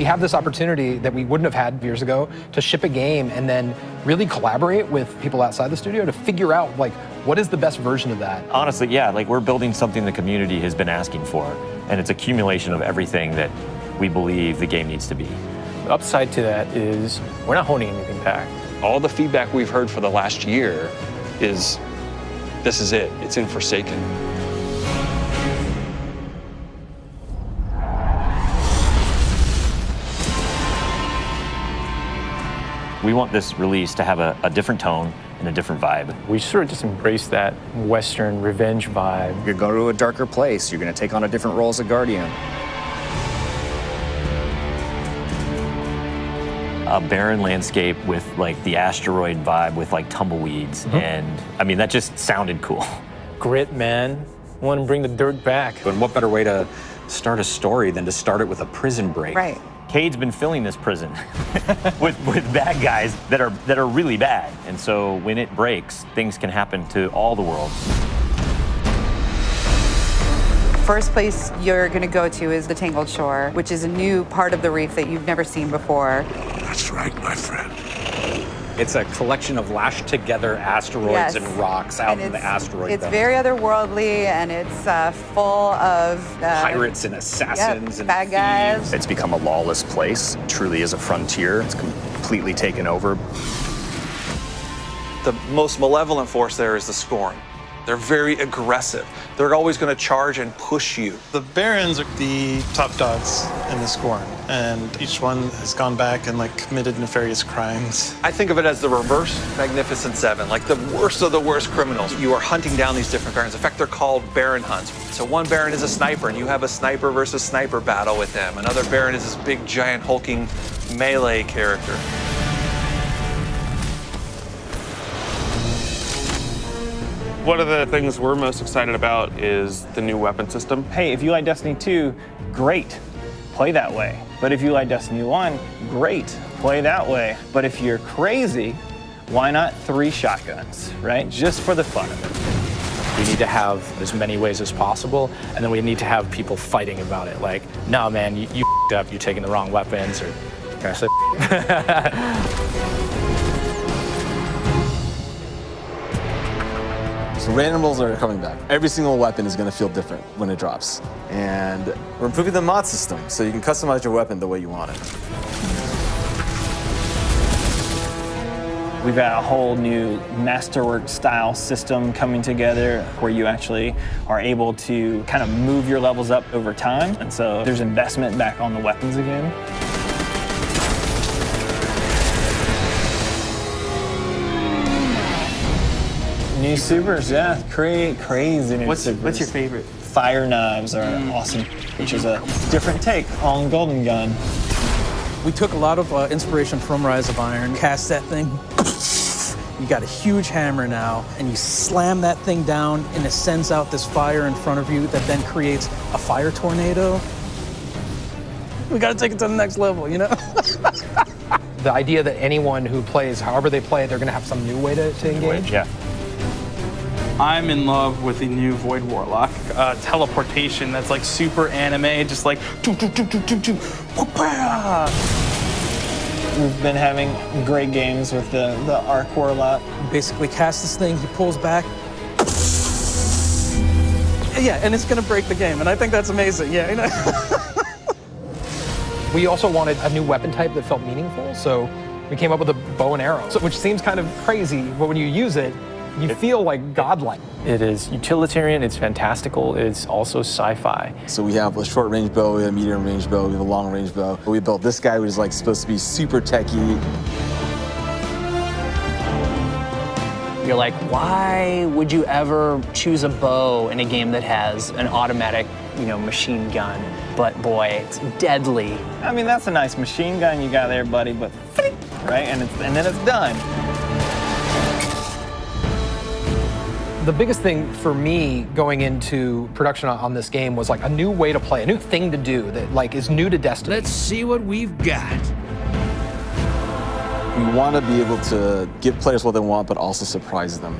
we have this opportunity that we wouldn't have had years ago to ship a game and then really collaborate with people outside the studio to figure out, like, what is the best version of that? Honestly, yeah, like we're building something the community has been asking for, and it's accumulation of everything that we believe the game needs to be. The upside to that is we're not holding anything back. All the feedback we've heard for the last year is, this is it, it's in Forsaken. We want this release to have a different tone and a different vibe. We sort of just embrace that Western revenge vibe. You're going to a darker place. You're going to take on a different role as a Guardian. A barren landscape with like the asteroid vibe with like tumbleweeds. And I mean, that just sounded cool. Grit, man. I want to bring the dirt back. And what better way to start a story than to start it with a prison break? Right. Cade's been filling this prison with bad guys that are really bad. And so when it breaks, things can happen to all the world. First place you're going to go to is the Tangled Shore, which is a new part of the reef that you've never seen before. That's right, my friend. It's a collection of lashed together asteroids and rocks out in the asteroid It's belt. very otherworldly, and it's full of pirates and assassins and bad guys. It's become a lawless place. It truly is a frontier. It's completely taken over. The most malevolent force there is the Scorn. They're very aggressive. They're always going to charge and push you. The Barons are the top dogs in the Scorn, and each one has gone back and like committed nefarious crimes. I think of it as the reverse Magnificent Seven, like the worst of the worst criminals. You are hunting down these different Barons. In fact, they're called Baron hunts. So one Baron is a sniper, and you have a sniper versus sniper battle with them. Another Baron is this big, giant, hulking melee character. One of the things we're most excited about is the new weapon system. Hey, if you like Destiny 2, great, play that way. But if you like Destiny 1, great, play that way. But if you're crazy, why not 3 shotguns, right? Just for the fun of it. We need to have as many ways as possible, and then we need to have people fighting about it. Like, no, man, you f***ed up, you're taking the wrong weapons, or can I say So randomables are coming back. Every single weapon is going to feel different when it drops. And we're improving the mod system, so you can customize your weapon the way you want it. We've got a whole new masterwork style system coming together where you actually are able to kind of move your levels up over time. And so there's investment back on the weapons again. New supers, yeah, crazy new supers. What's your favorite? Fire knives are awesome, which is a different take on Golden Gun. We took a lot of inspiration from Rise of Iron, cast that thing, you got a huge hammer now, and you slam that thing down and it sends out this fire in front of you that then creates a fire tornado. We gotta take it to the next level, you know? The idea that anyone who plays, however they play, they're gonna have some new way to engage. Yeah. I'm in love with the new Void Warlock teleportation that's like super anime, just like We've been having great games with the Arc Warlock. Basically cast this thing, he pulls back. Yeah, and it's gonna break the game, and I think that's amazing, yeah. You know? We also wanted a new weapon type that felt meaningful, so we came up with a bow and arrow, which seems kind of crazy, but when you use it, you feel like godlike. It is utilitarian, it's fantastical, it's also sci-fi. So we have a short range bow, we have a medium range bow, we have a long range bow. We built this guy who's like supposed to be super techie. You're like, why would you ever choose a bow in a game that has an automatic, machine gun? But boy, it's deadly. I mean, that's a nice machine gun you got there, buddy, but right, and then it's done. The biggest thing for me going into production on this game was like a new way to play, a new thing to do that like is new to Destiny. Let's see what we've got. We want to be able to give players what they want, but also surprise them.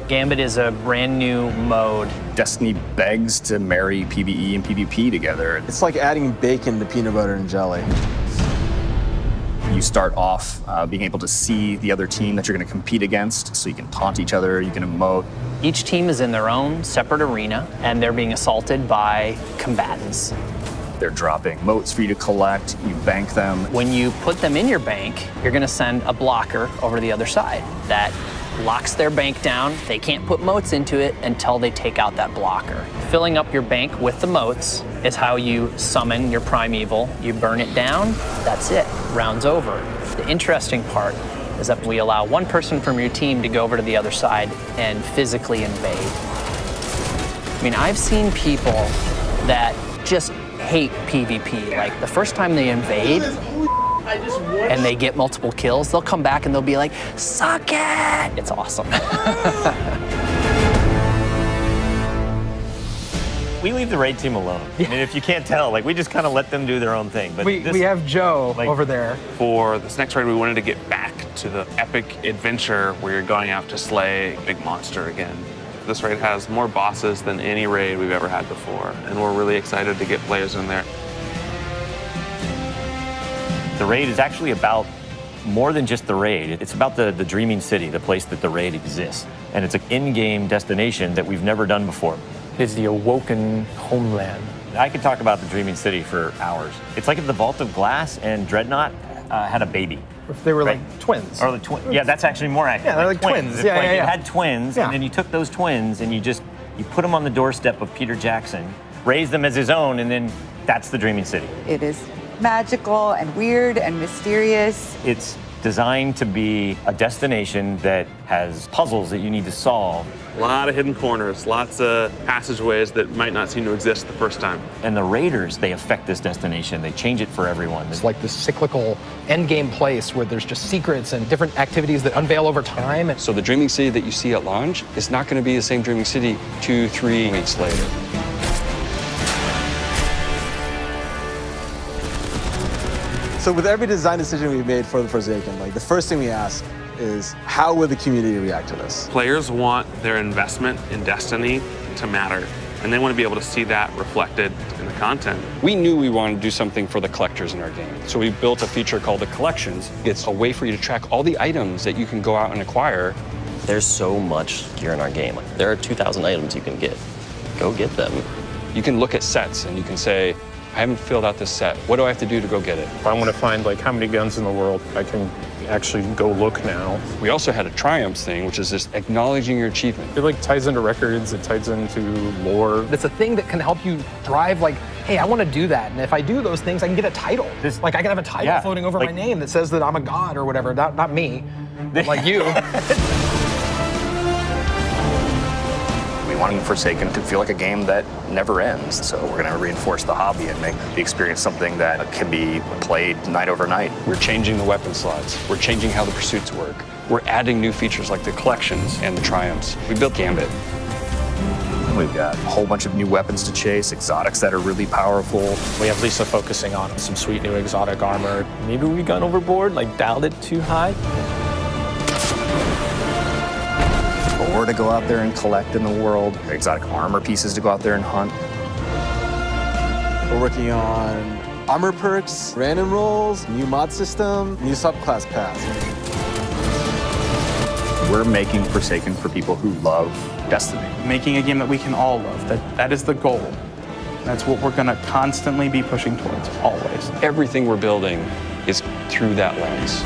Gambit is a brand new mode. Destiny begs to marry PvE and PvP together. It's like adding bacon to peanut butter and jelly. start off being able to see the other team that you're going to compete against, so you can taunt each other, you can emote. Each team is in their own separate arena, and they're being assaulted by combatants. They're dropping motes for you to collect, you bank them. When you put them in your bank, you're gonna send a blocker over to the other side. That locks their bank down. They can't put motes into it until they take out that blocker. Filling up your bank with the motes is how you summon your primeval. You burn it down, that's it, round's over. The interesting part is that we allow one person from your team to go over to the other side and physically invade. I mean, I've seen people that just hate PvP. Like, the first time they invade and they get multiple kills, they'll come back and they'll be like, suck it! It's awesome. We leave the raid team alone. I mean, if you can't tell, like, we just kind of let them do their own thing. But we have Joe over there. For this next raid, we wanted to get back to the epic adventure where you're going out to slay a big monster again. This raid has more bosses than any raid we've ever had before, and we're really excited to get players in there. The raid is actually about more than just the raid. It's about the dreaming city, the place that the raid exists. And it's an in-game destination that we've never done before. It's the awoken homeland. I could talk about the dreaming city for hours. It's like if the Vault of Glass and Dreadnought had a baby. If they were like twins. Or the twins. Yeah, that's actually more accurate. Yeah, they're like twins. It's Yeah, like yeah, yeah. It had twins, and then you took those twins and you put them on the doorstep of Peter Jackson, raised them as his own, and then that's the dreaming city. It is magical and weird and mysterious. It's designed to be a destination that has puzzles that you need to solve. A lot of hidden corners, lots of passageways that might not seem to exist the first time. And the raiders, they affect this destination. They change it for everyone. It's like this cyclical endgame place where there's just secrets and different activities that unveil over time. So the dreaming city that you see at launch is not going to be the same dreaming city 2-3 weeks later. So with every design decision we've made for the Forsaken, like the first thing we ask is how will the community react to this? Players want their investment in Destiny to matter, and they want to be able to see that reflected in the content. We knew we wanted to do something for the collectors in our game, so we built a feature called the Collections. It's a way for you to track all the items that you can go out and acquire. There's so much gear in our game. There are 2,000 items you can get. Go get them. You can look at sets and you can say, I haven't filled out this set. What do I have to do to go get it? If I want to find like how many guns in the world, I can actually go look now. We also had a triumphs thing, which is just acknowledging your achievement. It like ties into records, it ties into lore. It's a thing that can help you drive like, hey, I want to do that. And if I do those things, I can get a title. Like I can have a title floating over my name that says that I'm a god or whatever. Not me, like you. We want Forsaken to feel like a game that never ends. So we're going to reinforce the hobby and make the experience something that can be played night over night. We're changing the weapon slots. We're changing how the pursuits work. We're adding new features like the collections and the triumphs. We built Gambit. We've got a whole bunch of new weapons to chase, exotics that are really powerful. We have Lisa focusing on some sweet new exotic armor. Maybe we gone overboard, like dialed it too high. Ore to go out there and collect in the world, exotic armor pieces to go out there and hunt. We're working on armor perks, random rolls, new mod system, new subclass paths. We're making Forsaken for people who love Destiny. Making a game that we can all love, that is the goal. That's what we're gonna constantly be pushing towards, always. Everything we're building is through that lens.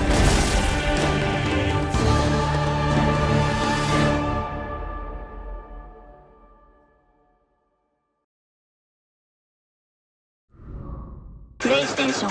PlayStation